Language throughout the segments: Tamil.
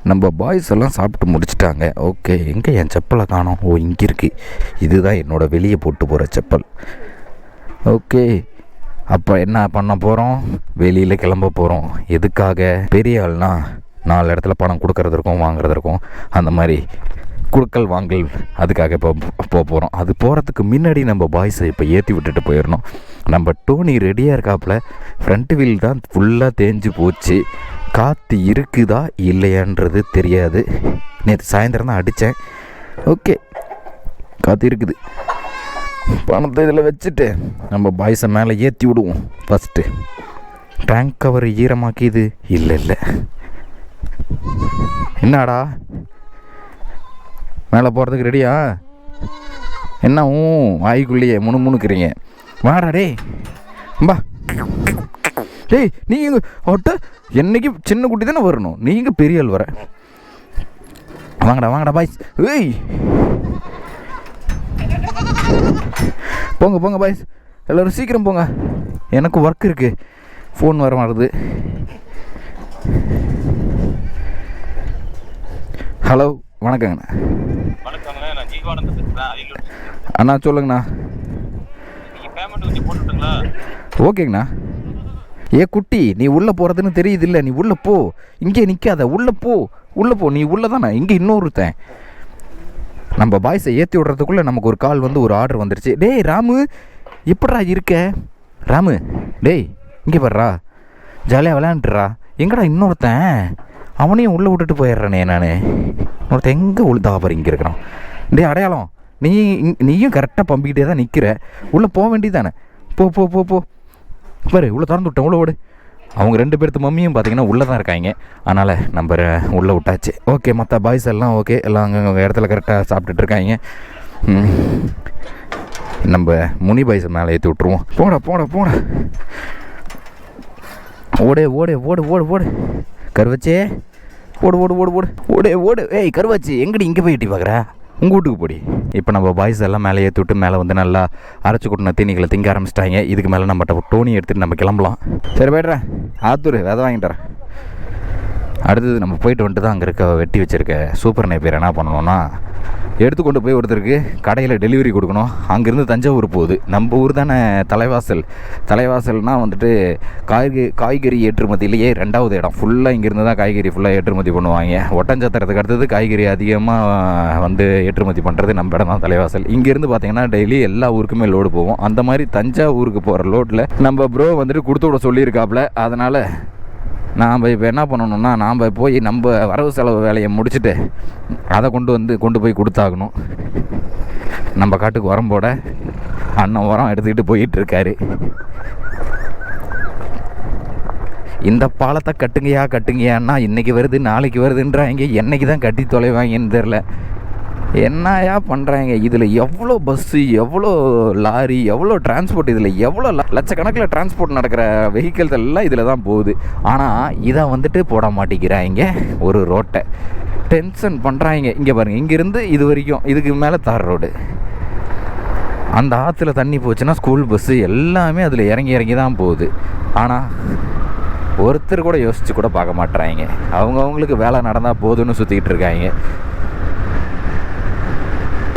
நம்ம பாய்ஸ் எல்லாம் சாப்பிட்டு முடிச்சிட்டாங்க. ஓகே, எங்கே என் செப்பலை காணோம்? ஓ, இங்கே இருக்குது. இதுதான் என்னோடய வெளியே போட்டு போகிற செப்பல். ஓகே, அப்போ என்ன பண்ண போகிறோம்? வெளியில் கிளம்ப போகிறோம். எதுக்காக? பெரிய ஆள்னா 4 இடத்துல பணம் கொடுக்கறதுக்கும் வாங்குறதுக்கும் அந்த மாதிரி குடுக்கல் வாங்கல், அதுக்காக இப்போ போகிறோம். அது போகிறதுக்கு முன்னாடி நம்ம பாய்ஸை இப்போ ஏற்றி விட்டுட்டு போயிடணும். நம்ம டோனி ரெடியாக இருக்காப்புல. ஃப்ரண்ட் வீல் தான் ஃபுல்லாக தேஞ்சு போச்சு. காற்று இருக்குதா இல்லையான்றது தெரியாது. நேற்று சாயந்தரம் தான் அடித்தேன். ஓகே, காற்று இருக்குது. பணத்தை இதில் வச்சுட்டு நம்ம பாய்ஸை மேலே ஏற்றி விடுவோம். ஃபஸ்ட்டு டேங்க் கவர் ஈரமாக்கிது. இல்லை என்னடா மேலே போகிறதுக்கு ரெடியா? என்ன வாய்க்குள்ளேயே முணுமுணுக்கிறீங்க? வாடா டேய், பா டேய். நீங்கள் ஒட்ட என்னைக்கு சின்ன குட்டி தானே வரணும், நீங்கள் பெரிய ஆள் வர. வாங்கடா பாய்ஸ். ஏய், போங்க பாய்ஸ், எல்லோரும் சீக்கிரம் போங்க. எனக்கு ஒர்க் இருக்குது. ஃபோன் வர வருது. ஹலோ, வணக்கங்கண்ணா. அண்ணா சொல்லுங்கண்ணா. ஓகேங்கண்ணா. குட்டி, நீ உள்ளே போகிறதுன்னு தெரியுது இல்லை? நீ உள்ளே போ, இங்கே நிற்காத, உள்ளே போ. நீ உள்ளே தானே. இங்கே இன்னொருத்தன் நம்ம பாய்ஸை ஏற்றி விட்றதுக்குள்ளே நமக்கு ஒரு கால் வந்து ஒரு ஆர்டர் வந்துருச்சு. டேய் ராமு, எப்படா இருக்க? ராமு டேய், இங்கே வர்றா, ஜாலியாக விளையாண்டுறா. எங்கடா இன்னொருத்தன்? அவனையும் உள்ளே விட்டுட்டு போயிடுறானே நான். ஒருத்தன் எங்கே உளுதாபார் இங்கே இருக்கிறான். டே அடையாளம், நீயும் கரெக்டாக பம்பிக்கிட்டே தான் நிற்கிற. உள்ளே போக வேண்டியதானே. போ பாரு, உள்ளே திறந்து விட்டேன். உள்ளே ஓடு. அவங்க 2 பேர்த்து மம்மியும் பார்த்தீங்கன்னா உள்ளே தான் இருக்காங்க. அதனால் நம்ம உள்ளே விட்டாச்சு. ஓகே, மற்ற பாய்ஸ் எல்லாம் ஓகே, எல்லாம் அங்கே இடத்துல கரெக்டாக சாப்பிட்டுட்டு இருக்காங்க. நம்ம முனி பாய்ஸை மேலே ஏற்றி விட்ருவோம். போடா ஓடு கருவச்சே, ஓடு. ஏய் கருவாச்சி, எங்கடி இங்கே போய் எட்டி பார்க்குற? உங்கள் வீட்டுக்கு போடி. இப்போ நம்ம பாய்ஸ் எல்லாம் மேலே ஏற்றி விட்டு மேலே வந்து நல்லா அரைச்சி கொட்டின தீனிகளை திங்க ஆரம்பிச்சிட்டாங்க. இதுக்கு மேலே நம்ம டோனி எடுத்துகிட்டு நம்ம கிளம்பலாம். சரி போய்ட்றேன், ஆத்தூர் விதை வாங்கிட்டுறேன். அடுத்தது நம்ம போயிட்டு வந்துட்டு தான் அங்கே இருக்க வெட்டி வச்சுருக்க சூப்பர் நேப்பியர் என்ன பண்ணணும்னா, எடுத்துக்கொண்டு போய் ஒருத்தருக்கு கடையில் டெலிவரி கொடுக்கணும். அங்கேருந்து தஞ்சாவூர் போகுது. நம்ம ஊர் தானே தலைவாசல்னால் வந்துட்டு காய்கறி ஏற்றுமதியிலேயே 2வது இடம். ஃபுல்லாக இங்கேருந்து தான் காய்கறி ஃபுல்லாக ஏற்றுமதி பண்ணுவாங்க. ஒட்டஞ்சத்திரத்துக்கு அடுத்தது காய்கறி அதிகமாக வந்து ஏற்றுமதி பண்ணுறது நம்ம இடம் தான் தலைவாசல். இங்கேருந்து பார்த்திங்கன்னா டெய்லி எல்லா ஊருக்குமே லோடு போவோம். அந்த மாதிரி தஞ்சாவூருக்கு போகிற லோடில் நம்ம ப்ரோ வந்துட்டு கொடுத்து விட சொல்லியிருக்காப்புல. அதனால் நாம் இப்போ என்ன பண்ணணும்னா, நாம் போய் நம்ம வரவு செலவு வேலையை முடிச்சுட்டு அதை கொண்டு போய் கொடுத்தாகணும். நம்ம காட்டுக்கு உரம் போட அண்ணன் உரம் எடுத்துக்கிட்டு போயிட்டுருக்காரு. இந்த பாலத்தை கட்டுங்கயான்னா இன்றைக்கி வருது நாளைக்கு வருதுன்றாங்க. என்றைக்கு தான் கட்டி தொலைவாங்கன்னு தெரில. என்னையா பண்ணுறாங்க? இதில் எவ்வளோ பஸ்ஸு, எவ்வளோ லாரி, எவ்வளோ டிரான்ஸ்போர்ட், இதில் எவ்வளோ லட்சக்கணக்கில் டிரான்ஸ்போர்ட் நடக்கிற வெஹிக்கிள்ஸ் எல்லாம் இதில் தான் போகுது. ஆனால் இதை வந்துட்டு போட மாட்டேங்கிறாங்க. ஒரு ரோட்டை டென்ஷன் பண்ணுறாங்க. இங்கே பாருங்கள், இங்கேருந்து இது வரைக்கும், இதுக்கு மேலே தார் ரோடு. அந்த ஆற்றுல தண்ணி போச்சுன்னா ஸ்கூல் பஸ்ஸு எல்லாமே அதில் இறங்கி தான் போகுது. ஆனால் ஒருத்தர் கூட யோசித்து கூட பார்க்க மாட்டுறாங்க. அவங்களுக்கு வேலை நடந்தால் போதுன்னு சுற்றிக்கிட்டு இருக்காங்க.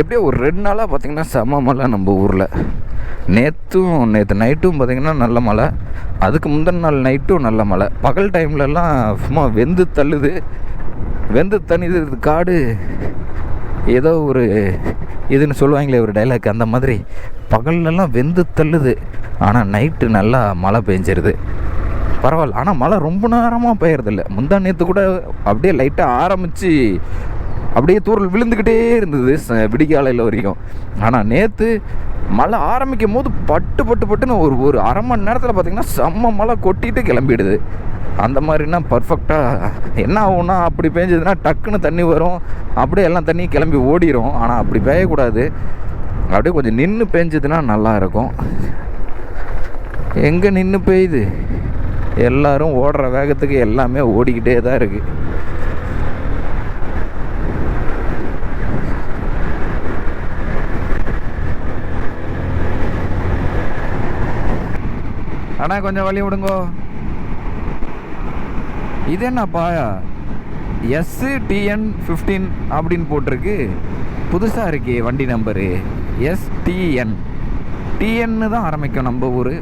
எப்படியோ ஒரு 2 நாளாக பார்த்திங்கன்னா செம மழை நம்ம ஊரில். நேற்று நைட்டும் பார்த்திங்கன்னா நல்ல மழை. அதுக்கு முந்தின நாள் நைட்டும் நல்ல மழை. பகல் டைம்லலாம் சும்மா வெந்து தண்ணிது காடு. ஏதோ ஒரு இதுன்னு சொல்லுவாங்களே ஒரு டைலாக், அந்த மாதிரி பகல்லலாம் வெந்து தள்ளுது. ஆனால் நைட்டு நல்லா மழை பெஞ்சிருது. பரவாயில்ல. ஆனால் மழை ரொம்ப நேரமாக பெய்யறதில்ல. முந்தா நேற்று கூட அப்படியே லைட்டாக ஆரம்பித்து அப்படியே தூரல் விழுந்துக்கிட்டே இருந்தது விடிகாலையில் வரைக்கும். ஆனால் நேற்று மழை ஆரம்பிக்கும் போது பட்டுன்னு ஒரு அரை மணி நேரத்தில் பார்த்திங்கன்னா செம்ம மழை கொட்டிட்டு கிளம்பிடுது. அந்த மாதிரினா பர்ஃபெக்டாக என்ன ஆகும்னா, அப்படி பெஞ்சதுன்னா டக்குன்னு தண்ணி வரும், அப்படியே எல்லாம் தண்ணி கிளம்பி ஓடிடும். ஆனால் அப்படி பெய்யக்கூடாது. அப்படியே கொஞ்சம் நின்று பெஞ்சதுன்னா நல்லாயிருக்கும். எங்கே நின்று பெய்யுது? எல்லோரும் ஓடுற வேகத்துக்கு எல்லாமே ஓடிக்கிட்டே தான் இருக்குது. அண்ணா கொஞ்சம் வழி விடுங்கோ. இது என்ன பாயா? STN15 அப்படின்னு போட்டிருக்கு. புதுசாக இருக்கே வண்டி நம்பரு. STN டிஎன்னு தான் ஆரம்பிக்கும் நம்ம ஊர்.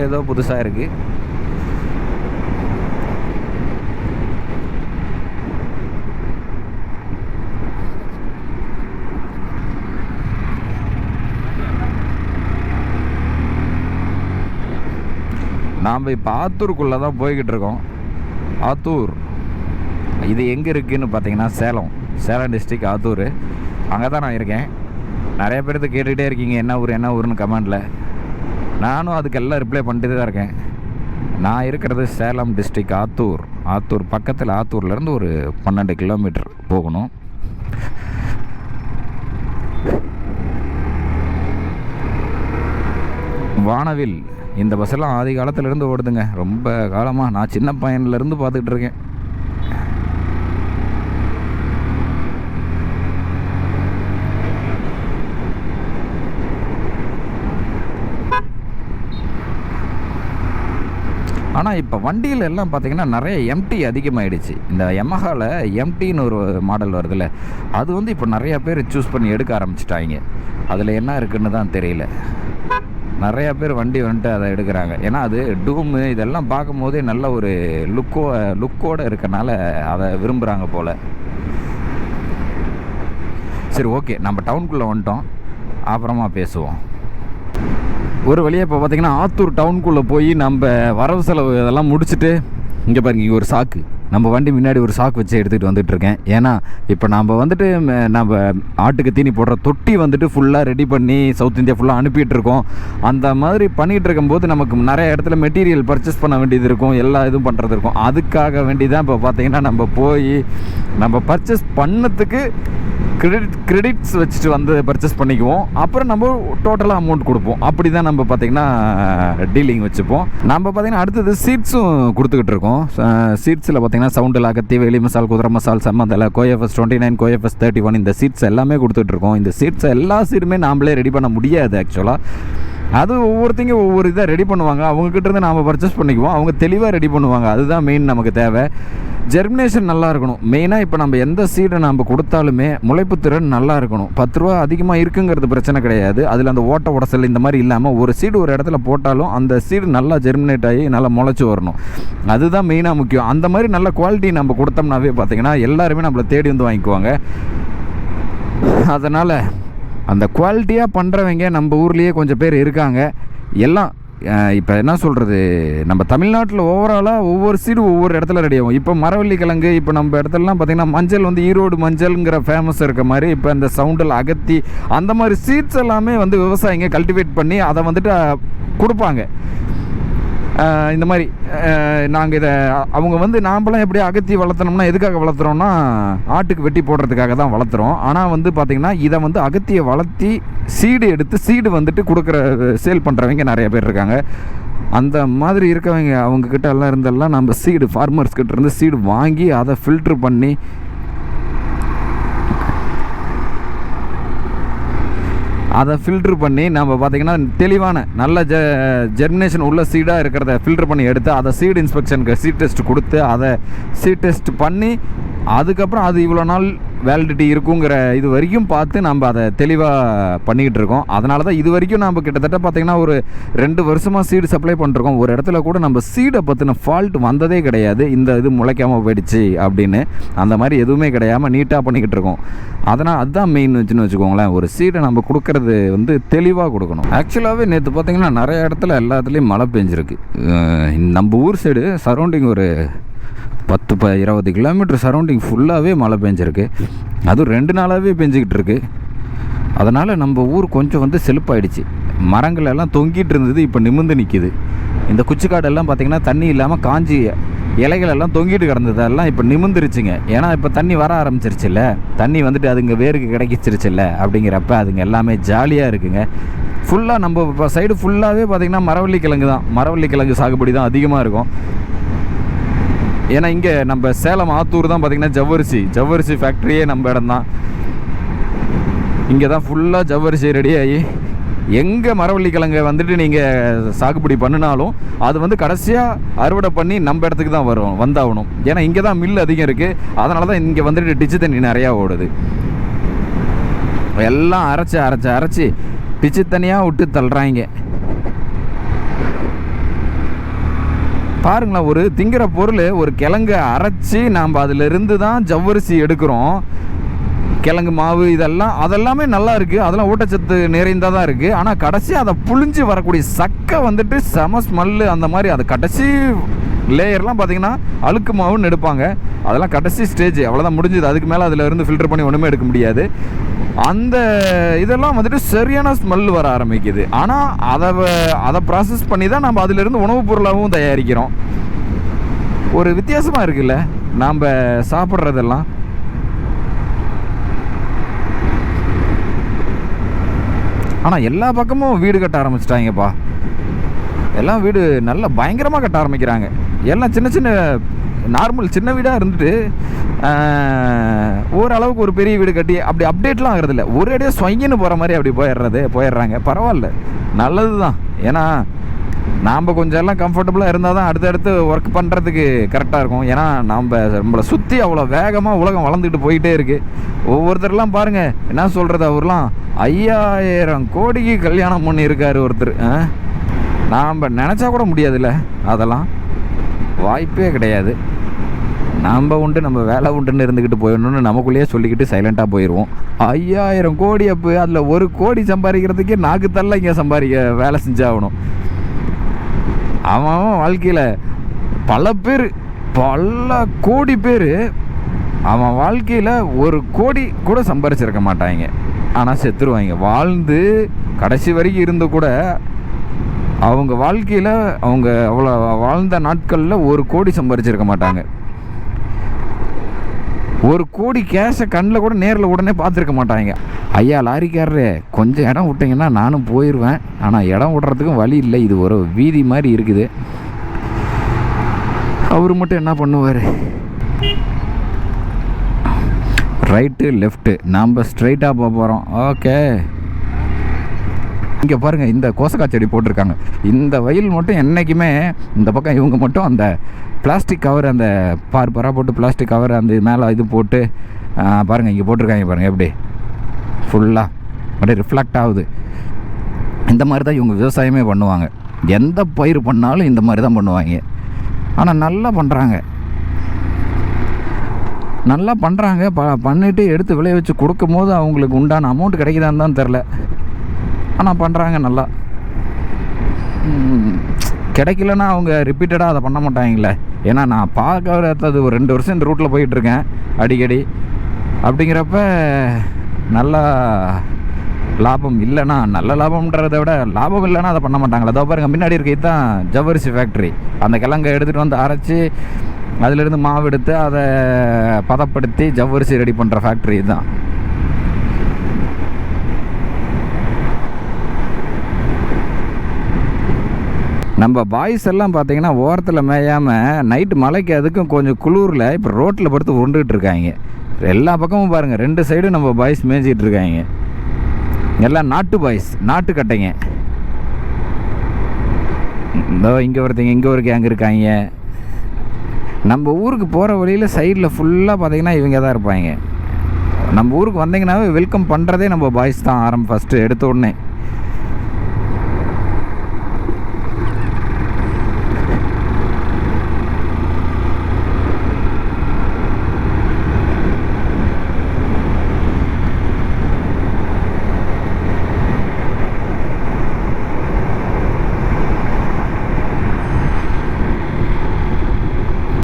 ஏதோ புதுசாக இருக்குது. நாம் இப்போ ஆத்தூருக்குள்ளே தான் போய்கிட்டு இருக்கோம். ஆத்தூர் இது எங்கே இருக்குதுன்னு பார்த்தீங்கன்னா சேலம் டிஸ்ட்ரிக் ஆத்தூர். அங்கே தான் நான் இருக்கேன். நிறைய பேர்த்து கேட்டுகிட்டே இருக்கீங்க என்ன ஊருன்னு கமெண்டில். நானும் அதுக்கெல்லாம் ரிப்ளை பண்ணிட்டு தான் இருக்கேன். நான் இருக்கிறது சேலம் டிஸ்ட்ரிக் ஆத்தூர் பக்கத்தில். ஆத்தூர்லேருந்து ஒரு 12 கிலோமீட்டர் போகணும். வானவில் இந்த பஸ்ஸெல்லாம் ஆதி காலத்துலேருந்து ஓடுதுங்க. ரொம்ப காலமாக நான் சின்ன பையன்லேருந்து பார்த்துக்கிட்டு இருக்கேன். ஆனால் இப்போ வண்டியில் எல்லாம் பார்த்திங்கன்னா நிறைய எம்டி அதிகமாகிடுச்சு. இந்த யமஹாவில் எம்டின்னு ஒரு மாடல் வருதுல்ல, அது வந்து இப்போ நிறையா பேர் சூஸ் பண்ணி எடுக்க ஆரம்பிச்சிட்டாங்க. அதில் என்ன இருக்குன்னு தான் தெரியல. நிறையா பேர் வண்டி வந்துட்டு அதை எடுக்கிறாங்க. ஏன்னா அது டூமு இதெல்லாம் பார்க்கும் போதே நல்ல ஒரு லுக்கோடு இருக்கனால அதை விரும்புகிறாங்க போல். சரி, ஓகே, நம்ம டவுனுக்குள்ளே வந்துட்டோம், அப்புறமா பேசுவோம். ஒரு வழியாக இப்போ பார்த்திங்கன்னா ஆத்தூர் டவுனுக்குள்ளே போய் நம்ம வரவு செலவு இதெல்லாம் முடிச்சுட்டு, இங்கே பாருங்க, இங்கே ஒரு சாக்கு, நம்ம வண்டி முன்னாடி ஒரு சாக்கு வச்சு எடுத்துகிட்டு வந்துட்டுருக்கேன். ஏன்னா இப்போ நம்ம வந்துட்டு நம்ம ஆட்டுக்கு தீனி போடுற தொட்டி வந்துட்டு ஃபுல்லாக ரெடி பண்ணி சவுத் இந்தியா ஃபுல்லாக அனுப்பிட்டுருக்கோம். அந்த மாதிரி பண்ணிகிட்டு இருக்கும்போது நமக்கு நிறைய இடத்துல மெட்டீரியல் பர்ச்சேஸ் பண்ண வேண்டியது இருக்கும், எல்லா இதுவும் பண்ணுறது இருக்கும். அதுக்காக வேண்டி தான் இப்போ பார்த்திங்கன்னா நம்ம போய் நம்ம பர்ச்சேஸ் பண்ணதுக்கு கிரெடிட்ஸ் வச்சுட்டு வந்து பர்ச்சேஸ் பண்ணிக்குவோம். அப்புறம் நம்ம டோட்டலாக அமௌண்ட் கொடுப்போம். அப்படி தான் நம்ம பார்த்திங்கன்னா டீலிங் வச்சுப்போம். நம்ம பார்த்திங்கன்னா அடுத்தது சீட்ஸும் கொடுத்துக்கிட்டு இருக்கோம். சீட்ஸில் பார்த்திங்கன்னா சவுண்டில் அகத்தி, வேலி மசால், குதிரை மசால், சம்மந்தலை, கோஎஃப்எஸ் 29, கோஎஃப்எஸ் 31 இந்த சீட்ஸ் எல்லாமே கொடுத்துட்ருக்கோம். இந்த சீட்ஸை எல்லா சீடுமே நாம்ளே ரெடி பண்ண முடியாது ஆக்சுவலாக. அது ஒவ்வொருத்தங்க ஒவ்வொரு இதாக ரெடி பண்ணுவாங்க. அவங்கக்கிட்டேருந்து நாம் பர்ச்சேஸ் பண்ணிக்குவோம். அவங்க தெளிவாக ரெடி பண்ணுவாங்க. அதுதான் மெயின் நமக்கு தேவை. ஜெர்மினேஷன் நல்லா இருக்கணும் மெயினாக. இப்போ நம்ம எந்த சீடை நம்ம கொடுத்தாலுமே முளைப்பு திறன் நல்லா இருக்கணும். 10 ரூபா அதிகமாக இருக்குங்கிறது பிரச்சனை கிடையாது. அதில் அந்த ஓட்ட உடசல் இந்த மாதிரி இல்லாமல் ஒரு சீடு ஒரு இடத்துல போட்டாலும் அந்த சீடு நல்லா ஜெர்மினேட் ஆகி நல்லா முளைச்சி வரணும். அதுதான் மெயினாக முக்கியம். அந்த மாதிரி நல்ல குவாலிட்டி நம்ம கொடுத்தோம்னாவே பார்த்திங்கன்னா எல்லாருமே நம்மளை தேடி வந்து வாங்கிக்குவாங்க. அதனால் அந்த குவாலிட்டியாக பண்ணுறவங்க நம்ம ஊர்லேயே கொஞ்சம் பேர் இருக்காங்க. எல்லாம் இப்போ என்ன சொல்கிறது, நம்ம தமிழ்நாட்டில் ஓவராலாக ஒவ்வொரு சீடு ஒவ்வொரு இடத்துல ரெடி ஆகும். இப்போ மரவள்ளி கிழங்கு, இப்போ நம்ம இடத்துலலாம் பார்த்திங்கன்னா மஞ்சள் வந்து ஈரோடு மஞ்சள்ங்கிற ஃபேமஸ் இருக்க மாதிரி, இப்போ இந்த சவுண்டில் அகத்தி அந்த மாதிரி சீட்ஸ் எல்லாமே வந்து விவசாயிங்க கல்டிவேட் பண்ணி அதை வந்துட்டு கொடுப்பாங்க. இந்த மாதிரி நாங்கள் இதை அவங்க வந்து நாம்பளாம் எப்படி அகத்தி வளர்த்தனோம்னா எதுக்காக வளர்த்துறோம்னா ஆட்டுக்கு வெட்டி போடுறதுக்காக தான் வளர்த்துறோம். ஆனால் வந்து பார்த்திங்கன்னா இதை வந்து அகத்தியை வளர்த்தி சீடு எடுத்து சீடு வந்துட்டு கொடுக்குற சேல் பண்ணுறவங்க நிறைய பேர் இருக்காங்க. அந்த மாதிரி இருக்கவங்க அவங்கக்கிட்ட எல்லாம் இருந்தெல்லாம் நம்ம சீடு ஃபார்மர்ஸ்கிட்ட இருந்து சீடு வாங்கி அதை ஃபில்ட்ரு பண்ணி நம்ம பார்த்திங்கன்னா தெளிவான நல்ல ஜெர்மினேஷன் உள்ள சீடாக இருக்கிறத ஃபில்ட்ரு பண்ணி எடுத்து அதை சீடு இன்ஸ்பெக்ஷனுக்கு சீட் டெஸ்ட் கொடுத்து அதை சீட் டெஸ்ட் பண்ணி அதுக்கப்புறம் அது இவ்வளோ நாள் வேலிடிட்டி இருக்குங்கிற இது வரைக்கும் பார்த்து நம்ம அதை தெளிவாக பண்ணிக்கிட்டு இருக்கோம். அதனால தான் இது வரைக்கும் நம்ம கிட்டத்தட்ட பார்த்திங்கன்னா ஒரு 2 வருஷமாக சீடு சப்ளை பண்ணிருக்கோம். ஒரு இடத்துல கூட நம்ம சீடை பற்றின ஃபால்ட் வந்ததே கிடையாது. இந்த இது முளைக்காமல் போயிடுச்சு அப்படின்னு அந்த மாதிரி எதுவுமே கிடையாமல் நீட்டாக பண்ணிக்கிட்டு இருக்கோம். அதனால் அதுதான் மெயின் வச்சுன்னு வச்சுக்கோங்களேன். ஒரு சீடை நம்ம கொடுக்கறது வந்து தெளிவாக கொடுக்கணும். ஆக்சுவலாகவே நேற்று பார்த்திங்கன்னா நிறைய இடத்துல எல்லாத்துலேயும் மழை பெஞ்சிருக்கு. நம்ம ஊர் சைடு சரௌண்டிங் ஒரு 10-20 கிலோமீட்டர் சரௌண்டிங் ஃபுல்லாகவே மழை பெஞ்சிருக்கு. அதுவும் 2 நாளாகவே பெஞ்சிக்கிட்டு இருக்குது. அதனால் நம்ம ஊர் கொஞ்சம் வந்து செழிப்பாயிடுச்சு. மரங்கள் எல்லாம் தொங்கிட்டு இருந்தது, இப்போ நிமிர்ந்து நிற்கிது. இந்த குச்சிக்காடெல்லாம் பார்த்திங்கன்னா தண்ணி இல்லாமல் காஞ்சி இலைகள் எல்லாம் தொங்கிட்டு கிடந்ததெல்லாம் இப்போ நிமிர்ந்துருச்சுங்க. ஏன்னா இப்போ தண்ணி வர ஆரம்பிச்சிருச்சுல்ல, தண்ணி வந்துட்டு அதுங்க வேருக்கு கிடைச்சிருச்சுல்ல, அப்படிங்கிறப்ப அதுங்க எல்லாமே ஜாலியாக இருக்குங்க. ஃபுல்லாக நம்ம இப்போ சைடு ஃபுல்லாகவே பார்த்திங்கன்னா மரவள்ளி கிழங்கு தான், மரவள்ளி கிழங்கு சாகுபடி தான் அதிகமாக இருக்கும். ஏன்னா இங்கே நம்ம சேலம் ஆத்தூர் தான் பார்த்திங்கன்னா ஜவ்வரிசி ஃபேக்ட்ரியே நம்ம இடம் தான். இங்கே தான் ஃபுல்லாக ஜவ்வரிசி ரெடி ஆகி எங்கே மரவள்ளி கிழங்கை வந்துட்டு நீங்கள் சாகுபடி பண்ணினாலும் அது வந்து கடைசியாக அறுவடை பண்ணி நம்ம இடத்துக்கு தான் வந்தாகணும். ஏன்னா இங்கே தான் மில் அதிகம் இருக்குது. அதனால தான் இங்கே வந்துட்டு டிச்சு தண்ணி நிறையா ஓடுது. எல்லாம் அரைச்சி டிச்சு தண்ணியாக விட்டு தள்ளுறாங்க. பாருங்களேன், ஒரு திங்கிற பொருள், ஒரு கிழங்கை அரைச்சி நாம் அதிலிருந்து தான் ஜவ்வரிசி எடுக்கிறோம். கிழங்கு மாவு அதெல்லாமே நல்லா இருக்குது, அதெல்லாம் ஊட்டச்சத்து நிறைந்ததாக இருக்குது. ஆனால் கடைசி அதை புழிஞ்சு வரக்கூடிய சக்கை வந்துட்டு செம ஸ்மெல்லு. அந்த மாதிரி அது கடைசி லேயர்லாம் பார்த்திங்கன்னா அழுக்கு மாவுன்னு எடுப்பாங்க. அதெல்லாம் கடைசி ஸ்டேஜ், அவ்வளோதான், முடிஞ்சுது. அதுக்கு மேலே அதில் இருந்து ஃபில்டர் பண்ணி ஒன்றுமே எடுக்க முடியாது. அந்த இதெல்லாம் வந்துட்டு சரியான ஸ்மெல் வர ஆரம்பிக்குது. ஆனால் அதை ப்ராசஸ் பண்ணி தான் நம்ம அதிலிருந்து உணவுப் பொருளாகவும் தயாரிக்கிறோம். ஒரு வித்தியாசமாக இருக்குல்ல நாம் சாப்பிட்றதெல்லாம். ஆனால் எல்லா பக்கமும் வீடு கட்ட ஆரம்பிச்சிட்டாங்கப்பா. எல்லாம் வீடு நல்லா பயங்கரமாக கட்ட ஆரம்பிக்கிறாங்க. எல்லாம் சின்ன சின்ன நார்மல் சின்ன வீடாக இருந்துட்டு ஓரளவுக்கு ஒரு பெரிய வீடு கட்டி அப்படி அப்டேட்லாம் ஆகிறதில்ல. ஒரேடியாக ஸ்வங்கின்னு போகிற மாதிரி அப்படி போயிடுறாங்க. பரவாயில்ல, நல்லது தான். ஏன்னா நாம் கொஞ்சம் எல்லாம் கம்ஃபர்டபுளாக இருந்தால் தான் அடுத்தடுத்து ஒர்க் பண்ணுறதுக்கு கரெக்டாக இருக்கும். ஏன்னா நம்மளை சுற்றி அவ்வளோ வேகமாக உலகம் வளர்ந்துக்கிட்டு போயிட்டே இருக்குது. ஒவ்வொருத்தர்லாம் பாருங்கள், என்ன சொல்கிறது, அவர்லாம் 5000 கோடிக்கு கல்யாணம் பண்ணியிருக்காரு ஒருத்தர். நாம் நினச்சா கூட முடியாதுல்ல, அதெல்லாம் வாய்ப்பே கிடையாது. நம்ம உண்டு, நம்ம வேலை உண்டுன்னு இருந்துக்கிட்டு போயிடணும்னு நமக்குள்ளேயே சொல்லிக்கிட்டு சைலண்ட்டாக போயிடுவோம். 5000 கோடி அப்போ அதில் 1 கோடி சம்பாதிக்கிறதுக்கே நாக்கு தள்ள இங்கே வேலை செஞ்சாகணும். அவன் வாழ்க்கையில் பல கோடி பேர் அவன் வாழ்க்கையில் 1 கோடி கூட சம்பாரிச்சிருக்க மாட்டாங்க. ஆனால் செத்துருவாங்க. வாழ்ந்து கடைசி வரைக்கும் இருந்து கூட அவங்க வாழ்க்கையில் அவங்க அவ்வளோ வாழ்ந்த நாட்களில் 1 கோடி சம்பாரிச்சிருக்க மாட்டாங்க. 1 கோடி கேஷை கண்ணில் கூட நேரில் உடனே பார்த்துருக்க மாட்டாங்க. ஐயா லாரிக்காரரு, கொஞ்சம் இடம் விட்டிங்கன்னா நானும் போயிடுவேன். ஆனால் இடம் விடுறதுக்கும் வழி இல்லை, இது ஒரு வீதி மாதிரி இருக்குது. அவர் மட்டும் என்ன பண்ணுவார்? ரைட்டு லெஃப்ட்டு, நாம் ஸ்ட்ரைட்டாக போக போகிறோம். ஓகே, இங்கே பாருங்கள், இந்த கோசக்காய் செடி போட்டிருக்காங்க. இந்த வயல் மட்டும் என்றைக்குமே இந்த பக்கம் இவங்க மட்டும் அந்த பிளாஸ்டிக் கவர், அந்த பார்ப்பராக போட்டு பிளாஸ்டிக் கவர் அந்த மேலே இது போட்டு பாருங்கள், இங்கே போட்டிருக்காங்க பாருங்கள், எப்படி ஃபுல்லாக அப்படியே ரிஃப்ளெக்ட் ஆகுது. இந்த மாதிரி தான் இவங்க விவசாயமே பண்ணுவாங்க. எந்த பயிர் பண்ணாலும் இந்த மாதிரி தான் பண்ணுவாங்க. ஆனால் நல்லா பண்ணுறாங்க. பண்ணிவிட்டு எடுத்து விளைய வச்சு கொடுக்கும் போது அவங்களுக்கு உண்டான அமௌண்ட் கிடைக்குதான்னு தான் தெரில. ஆனால் பண்ணுறாங்க நல்லா. கிடைக்கலன்னா அவங்க ரிப்பீட்டடாக அதை பண்ண மாட்டாங்களே. ஏன்னா நான் பார்க்கறது ஒரு 2 வருஷம் இந்த ரூட்டில் போயிட்டுருக்கேன் அடிக்கடி. அப்படிங்கிறப்ப நல்லா லாபம் இல்லைன்னா, நல்ல லாபம்ன்றதை விட லாபம் இல்லைன்னா அதை பண்ண மாட்டாங்களே. அதோ பாருங்கள், முன்னாடி இருக்க இதுதான் ஜவ்வரிசி ஃபேக்ட்ரி. அந்த கிழங்கை எடுத்துகிட்டு வந்து அரைச்சி அதிலிருந்து மாவு எடுத்து அதை பதப்படுத்தி ஜவ்வரிசி ரெடி பண்ணுற ஃபேக்ட்ரி இதுதான். நம்ம பாய்ஸ் எல்லாம் பார்த்தீங்கன்னா ஓரத்தில் மேயாமல் நைட்டு மலைக்கு அதுக்கும் கொஞ்சம் குளூரில் இப்போ ரோட்டில் படுத்து உருண்டுகிட்டு இருக்காங்க. எல்லா பக்கமும் பாருங்கள், 2 சைடும் நம்ம பாய்ஸ் மேய்ச்சிக்கிட்டு இருக்காங்க. எல்லாம் நாட்டு பாய்ஸ், நாட்டு கட்டைங்க. இதோ இங்கே ஒருத்தங்க, இங்கே ஒரு கேங் இருக்காங்க. நம்ம ஊருக்கு போகிற வழியில் சைடில் ஃபுல்லாக பார்த்திங்கன்னா இவங்க தான் இருப்பாங்க. நம்ம ஊருக்கு வந்தீங்கன்னாவே வெல்கம் பண்ணுறதே நம்ம பாய்ஸ் தான் ஃபஸ்ட்டு எடுத்த உடனே.